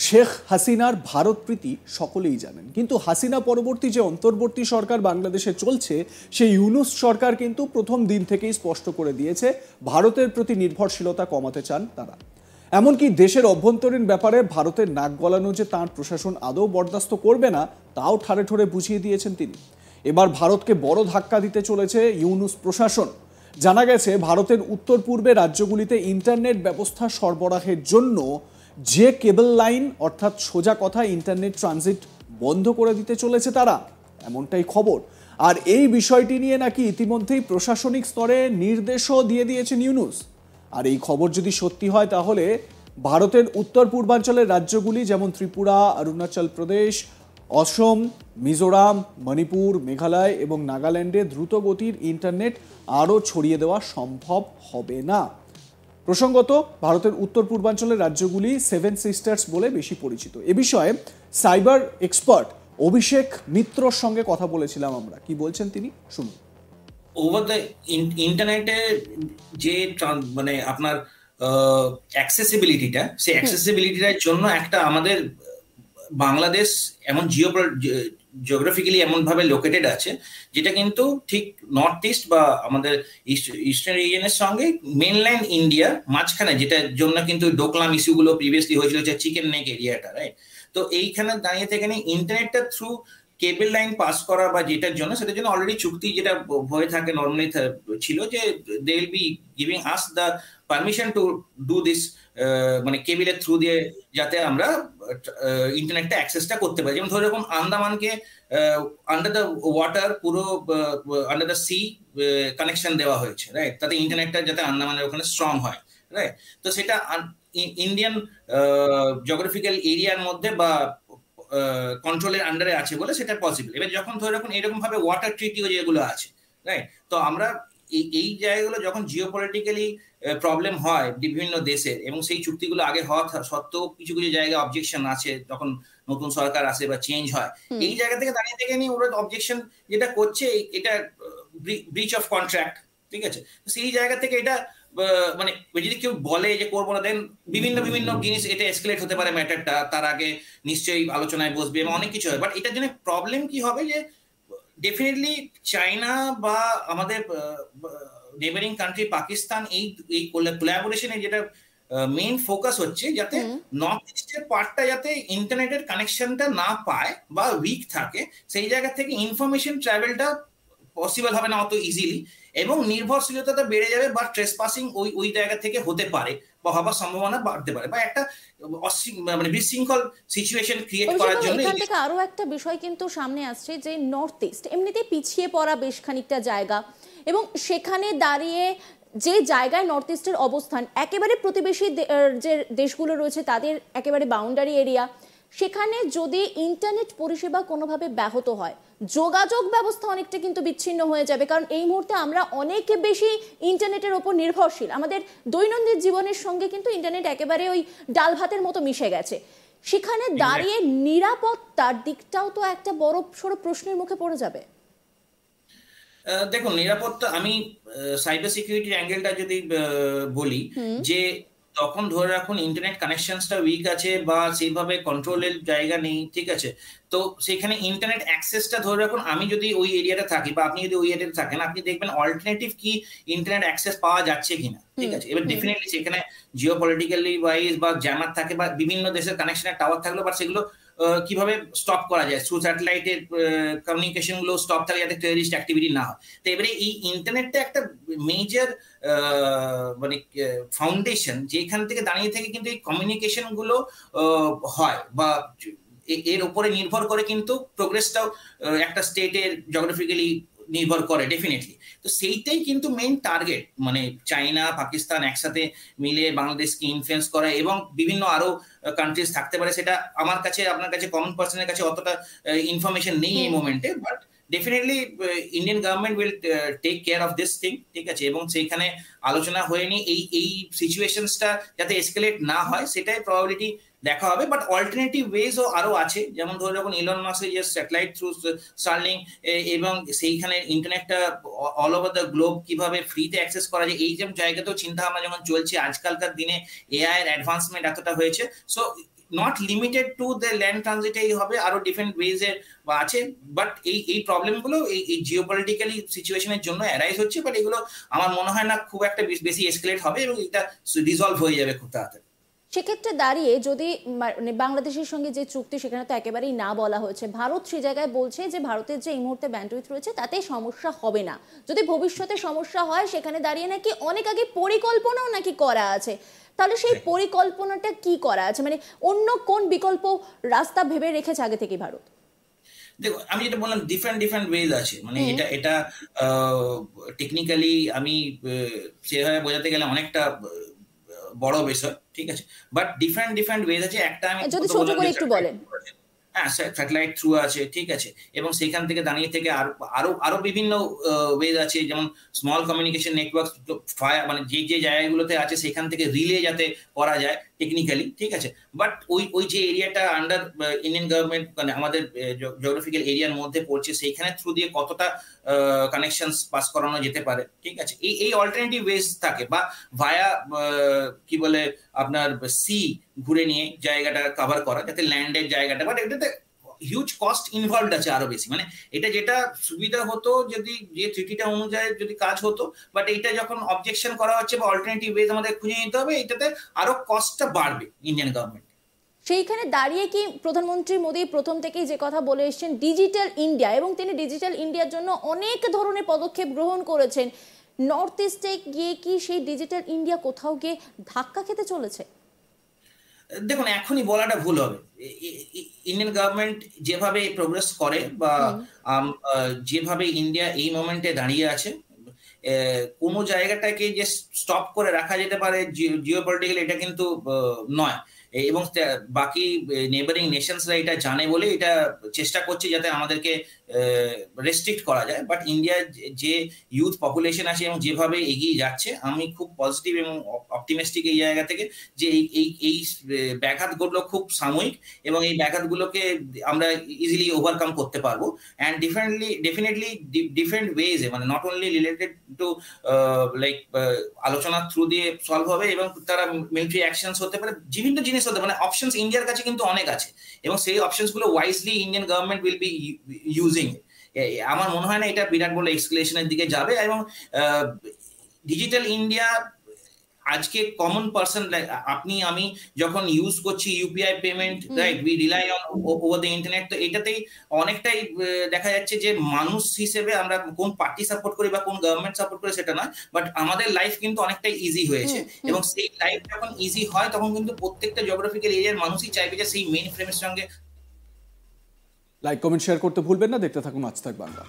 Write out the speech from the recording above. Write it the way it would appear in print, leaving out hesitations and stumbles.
শেখ হাসিনার ভারতপ্রীতি সকলেই জানেন, কিন্তু হাসিনা পরবর্তী যে অন্তর্বর্তী সরকার বাংলাদেশে চলছে সেই ইউনূস সরকার কিন্তু প্রথম দিন থেকেই স্পষ্ট করে দিয়েছে ভারতের প্রতি নির্ভরশীলতা কমাতে চান তারা। এমনকি দেশের অভ্যন্তরীণ ব্যাপারে ভারতের নাক গলানো যে তাঁর প্রশাসন আদৌ বরদাস্ত করবে না তাও ঠারে ঠোরে বুঝিয়ে দিয়েছেন তিনি। এবার ভারতকে বড় ধাক্কা দিতে চলেছে ইউনূস প্রশাসন। জানা গেছে ভারতের উত্তর পূর্বে রাজ্যগুলিতে ইন্টারনেট ব্যবস্থা সরবরাহের জন্য যে কেবল লাইন অর্থাৎ সোজা কথা ইন্টারনেট ট্রানজিট বন্ধ করে দিতে চলেছে তারা, এমনটাই খবর। আর এই বিষয়টি নিয়ে নাকি ইতিমধ্যেই প্রশাসনিক স্তরে নির্দেশও দিয়ে দিয়েছেন ইউনূস। আর এই খবর যদি সত্যি হয় তাহলে ভারতের উত্তর পূর্বাঞ্চলের রাজ্যগুলি যেমন ত্রিপুরা, অরুণাচল প্রদেশ, অসম, মিজোরাম, মণিপুর, মেঘালয় এবং নাগাল্যান্ডে দ্রুতগতির ইন্টারনেট আরও ছড়িয়ে দেওয়া সম্ভব হবে না। প্রসঙ্গত, ভারতের উত্তর পূর্বাঞ্চলের রাজ্যগুলি সেভেন সিস্টার্স বলে বেশি পরিচিত। এ বিষয়ে সাইবার এক্সপার্ট অভিষেক মিত্রর সঙ্গে কথা বলেছিলাম আমরা। কি বলছেন তিনি, শুনুন। ওভার দ্য ইন্টারনেটে যে মানে আপনার অ্যাক্সেসিবিলিটিটা, সেই অ্যাক্সেসিবিলিটিটার জন্য একটা আমাদের বাংলাদেশ এমন জিওগ্রাফিক্যালি এমনভাবে লোকেটেড আছে যেটা কিন্তু ঠিক নর্থ ইস্ট বা আমাদের ইস্টার্ন রিজনের সঙ্গে মেনল্যান্ড ইন্ডিয়া মাঝখানে, যেটার জন্য কিন্তু ডোকলাম ইস্যুগুলো প্রিভিয়াসলি হয়েছিল, যে চিকেন নেক এরিয়াটা, রাইট? তো এইখানে দাঁড়িয়ে থেকে ইন্টারনেটটা থ্রু কেবল লাইন পাস করা বা যেটার জন্য, সেটার জন্য অলরেডি চুক্তি যেটা হয়ে থাকে নর্মালি ছিল যে they will be giving us the permission to do this, মানে কেবলের থ্রু দিয়ে যাতে আমরা ইন্টারনেটটা অ্যাক্সেসটা করতে পারি। যেমন ধরে যখন আন্দামানকে আন্ডার দ্য ওয়াটার, পুরো আন্ডার দ্য সি কানেকশন দেওয়া হয়েছে, রাইট? তাতে ইন্টারনেটটা যাতে আন্দামানের ওখানে স্ট্রং হয়, রাইট? তো সেটা ইন্ডিয়ান জিওগ্রাফিক্যাল এরিয়ার মধ্যে বা কন্ট্রোলের আন্ডারে আছে বলে সেটা পসিবল। এবার যখন ধরে রাখুন এরকম ভাবে ওয়াটার ট্রিটিও যেগুলো আছে, রাইট? তো আমরা এই জায়গাগুলো যখন জিওপলিটিক্যালি প্রবলেম হয় বিভিন্ন দেশের, এবং সেই চুক্তিগুলো আগে হওয়া সত্ত্বেও কিছু কিছু জায়গায় অবজেকশন আছে, যখন নতুন সরকার আসে বা চেঞ্জ হয়, এই জায়গা থেকে দাঁড়িয়ে থেকে নিয়ে ওরা অবজেকশন যেটা করছে এটা ব্রিচ অফ কন্ট্রাক্ট, ঠিক আছে? সেই জায়গা থেকে এটা মানে যদি কেউ বলে যে করবো না, দেন বিভিন্ন বিভিন্ন জিনিস এটা এসকেলেট হতে পারে ম্যাটারটা, তার আগে নিশ্চয়ই আলোচনায় বসবে এবং অনেক কিছু হয়। বাট এটার জন্য প্রবলেম কি হবে যে ডেফিনেটলি চায়না বা আমাদের নেবারিং কান্ট্রি পাকিস্তান এই কোলাবোরেশনে যেটা মেইন ফোকাস হচ্ছে, যাতে নর্থ ইস্টের পার্টটা যাতে ইন্টারনেটের কানেকশনটা না পায় বা উইক থাকে, সেই জায়গা থেকে ইনফরমেশন ট্রাভেলটা পসিবল হবে না অত ইজিলি, এবং নির্ভরশীলতাটা বেড়ে যাবে বা ট্রেসপাসিং ওই জায়গা থেকে হতে পারে বা হবার সম্ভাবনা বাড়তে পারে, বা একটা মানে বিশৃঙ্খল সিচুয়েশন ক্রিয়েট করার জন্য। এখান থেকে আরো একটা বিষয় কিন্তু সামনে আসছে যে নর্থ ইস্ট এমনিতেই পিছিয়ে পড়া বেশ খানিকটা জায়গা, এবং সেখানে দাঁড়িয়ে যে জায়গায় নর্থ ইস্টের অবস্থান, একেবারে প্রতিবেশী যে দেশগুলো রয়েছে তাদের একেবারে বাউন্ডারি এরিয়া, সেখানে যদি ইন্টারনেট পরিষেবা কোনোভাবে ব্যাহত হয়, যোগাযোগ ব্যবস্থা অনেকটা কিন্তু বিচ্ছিন্ন হয়ে যাবে। কারণ এই মুহূর্তে আমরা অনেক বেশি ইন্টারনেটের ওপর নির্ভরশীল, আমাদের দৈনন্দিন জীবনের সঙ্গে কিন্তু ইন্টারনেট একেবারে ওই ডাল ভাতের মতো মিশে গেছে। সেখানে দাঁড়িয়ে নিরাপত্তার দিকটাও তো একটা বড় সড়ো প্রশ্নের মুখে পড়ে যাবে। দেখুন, নিরাপত্তা, আমি সাইবার সিকিউরিটির অ্যাঙ্গেলটা যদি বলি, যে তখন ধরে রাখুন ইন্টারনেট কানেকশনসটা উইক আছে বা সেইভাবে কন্ট্রোলের জায়গা নেই, ঠিক আছে? তো সেখানে ইন্টারনেট অ্যাক্সেসটা ধরে রাখুন, আমি যদি ওই এরিয়াতে থাকি বা আপনি যদি ওই এরিয়াতে থাকেন, আপনি দেখবেন অল্টারনেটিভ কি ইন্টারনেট অ্যাক্সেস পাওয়া যাচ্ছে কিনা, ঠিক আছে? এবার ডেফিনেটলি সেখানে জিওপলিটিক্যালি ওয়াইজ বা জ্যামার থাকে বা বিভিন্ন দেশের কানেকশনের টাওয়ার থাকলো, বাট সেগুলো কিভাবে স্টপ করা যায় থ্রু স্যাটেলাইটের কমিউনিকেশন গুলো স্টপ থাকে যাতে টেররিস্ট অ্যাক্টিভিটি না হয়। তো এবারে এই ইন্টারনেটটা একটা মেজর মানে ফাউন্ডেশন, যেখান থেকে দাঁড়িয়ে থেকে কিন্তু এই কমিউনিকেশন গুলো হয় বা এর উপরে নির্ভর করে কিন্তু প্রোগ্রেসটাও একটা স্টেটের জিওগ্রাফিক্যালি নির্ভর করে ডেফিনেটলি। তো সেইটাই কিন্তু মেইন টার্গেট, মানে চায়না পাকিস্তান একসাথে মিলে বাংলাদেশকে ইনফ্লুয়েন্স করা, এবং বিভিন্ন আরো কান্ট্রিজ থাকতে পারে, সেটা আমার কাছে আপনার কাছে কমন পার্সনের কাছে অতটা ইনফরমেশন নেই এই মোমেন্টে, but definitely Indian government will take care of this thing, ঠিক আছে? এবং সেইখানে আলোচনা হয়ে নি এই সিচুয়েশনসটা যাতে এসকেলেট না হয় সেটাই প্রবাবিলিটি দেখা হবে। বাট অল্টারনেটিভ ওয়েজও আরো আছে, যেমন ধরে যখন ইলন মাস্কের যে স্যাটেলাইট থ্রু স্টারলিংক, এবং সেইখানে ইন্টারনেটটা অল ওভার দ্য গ্লোব কিভাবে ফ্রিতে অ্যাক্সেস করা যায়, এই যে জায়গাতেও চিন্তা ভাবনা যখন চলছে, আজকালকার দিনে এআই এর অ্যাডভান্সমেন্ট এতটা হয়েছে। So not limited to the land ট্রানজিটেই হবে, আরো ডিফারেন্ট ওয়েজে আছে, বাট এই প্রবলেমগুলো এই জিওপলিটিক্যালি সিচুয়েশনের জন্য অ্যারাইজ হচ্ছে, বাট এগুলো আমার মনে হয় না খুব একটা বেশি এসকেলেট হবে এবং এটা রিজলভ হয়ে যাবে খুব তাড়াতাড়ি। সেক্ষেত্রে দাঁড়িয়ে যদি মানে বাংলাদেশের সঙ্গে যে চুক্তি সেখানে তো একেবারেই না বলা হয়েছে, ভারত সে জায়গায় বলছে যে ভারতের যে এই মুহূর্তে ব্যান্ডউইথ রয়েছে তাতে সমস্যা হবে না, যদি ভবিষ্যতে সমস্যা হয় সেখানে দাঁড়িয়ে নাকি অনেক আগে পরিকল্পনাও নাকি করা আছে, তাহলে সেই পরিকল্পনাটা কি করা আছে, মানে অন্য কোন বিকল্প রাস্তা ভেবে রেখেছে আগে থেকে ভারত? দেখো আমি যেটা বললাম ডিফারেন্ট ওয়েজ আছে, মানে এটা টেকনিক্যালি আমি সেভাবে বোঝাতে গেলে অনেকটা বড় বিষয়, ঠিক আছে, বাট ডিফারেন্ট ওয়েজ আছে। একটা আমি যদি ছোট করে একটু বলেন। হ্যাঁ, স্যাটেলাইট থ্রু আছে, ঠিক আছে, এবং সেখান থেকে দাঁড়িয়ে থেকে আরো বিভিন্ন ওয়েজ আছে, যেমন স্মল কমিউনিকেশন নেটওয়ার্ক, মানে যে জায়গাগুলোতে আছে সেখান থেকে রিলে যাতে করা যায় টেকনিক্যালি, ঠিক আছে, বাট ওই যে এরিয়াটা আন্ডার ইন্ডিয়ান গভর্নমেন্ট, মানে আমাদের জিওগ্রাফিক্যাল এরিয়ার মধ্যে পড়ছে, সেইখানে থ্রু দিয়ে কতটা কানেকশন পাস করানো যেতে পারে, ঠিক আছে, এই অল্টারনেটিভ ওয়েজ থাকে, বা ভায়া কি বলে আপনার সি ঘুরে নিয়ে জায়গাটা কভার করা, যাতে ল্যান্ডের জায়গাটা, বাট এটাতে হিউজ কস্ট ইনভলভড আছে আরো বেশি, মানে এটা যেটা সুবিধা হতো যদি যে ট্রিটিটা অনুযায়ী যদি কাজ হতো, বাট এইটা যখন অবজেকশন করা হচ্ছে বা অল্টারনেটিভ ওয়েজ আমাদের খুঁজে নিতে হবে, এটাতে আরো কস্টটা বাড়বে ইন্ডিয়ান গভর্নমেন্ট। সেইখানে দাঁড়িয়ে কি প্রধানমন্ত্রী মোদী প্রথম থেকেই যে কথা বলে এসেছেন ডিজিটাল ইন্ডিয়া, এবং তিনি ডিজিটাল ইন্ডিয়ার জন্য অনেক ধরনের পদক্ষেপ গ্রহণ করেছেন, নর্থ ইস্টে গিয়ে কি সেই ডিজিটাল ইন্ডিয়া কোথাও গিয়ে ধাক্কা খেতে চলেছে? দেখুন এখনই বলাটা ভুল হবে, ইন্ডিয়ান গভর্নমেন্ট যেভাবে প্রোগ্রেস করে বা যেভাবে ইন্ডিয়া এই মোমেন্টে দাঁড়িয়ে আছে, কোনো জায়গাটাকে যে স্টপ করে রাখা যেতে পারে জিওপলিটিক্যালি, এটা কিন্তু নয়, এবং বাকি নেবারিং নেশনসরা এটা জানে বলে এটা চেষ্টা করছে যাতে আমাদেরকে রেস্ট্রিক্ট করা যায়, বাট ইন্ডিয়ার যে ইউথ পপুলেশন আছে এবং যেভাবে এগিয়ে যাচ্ছে, আমি খুব পজিটিভ এবং অপটিমিস্টিক এই জায়গা থেকে, যে এই ব্যাঘাতগুলো খুব সাময়িক এবং এই ব্যাঘাতগুলোকে আমরা ইজিলি ওভারকাম করতে পারবো, অ্যান্ড ডেফিনেটলি ডিফারেন্ট ওয়েজে, মানে not only related to like আলোচনার থ্রু দিয়ে সলভ হবে, এবং তারা মিলিটারি অ্যাকশনস হতে পারে, বিভিন্ন জিনিস হতে পারে, মানে অপশনস ইন্ডিয়ার কাছে কিন্তু অনেক আছে, এবং সেই অপশনস গুলো wisely Indian government will be using. আমার মনে হয় না এটা বিরাট বড় এক্সক্লেশনের দিকে যাবে, এবং ডিজিটাল ইন্ডিয়া আজকে কমন পার্সন, আপনি আমি যখন ইউজ করছি UPI payment, right, we rely on over the internet, তো এটাতেই অনেকটাই দেখা যাচ্ছে যে মানুষ হিসেবে আমরা কোন পার্টি সাপোর্ট করি বা কোন গভর্নমেন্ট সাপোর্ট করি সেটা নয়, বাট আমাদের লাইফ কিন্তু অনেকটাই ইজি হয়েছে, এবং সেই লাইফ যখন ইজি হয় তখন কিন্তু প্রত্যেকটা জিওগ্রাফিক্যাল এরিয়ার মানুষই চাইবে যে সেই মেইন ফ্রেমের সঙ্গে। লাইক কমেন্ট শেয়ার করতে ভুলবেন না, দেখতে থাকুন আজ তাক বাংলা।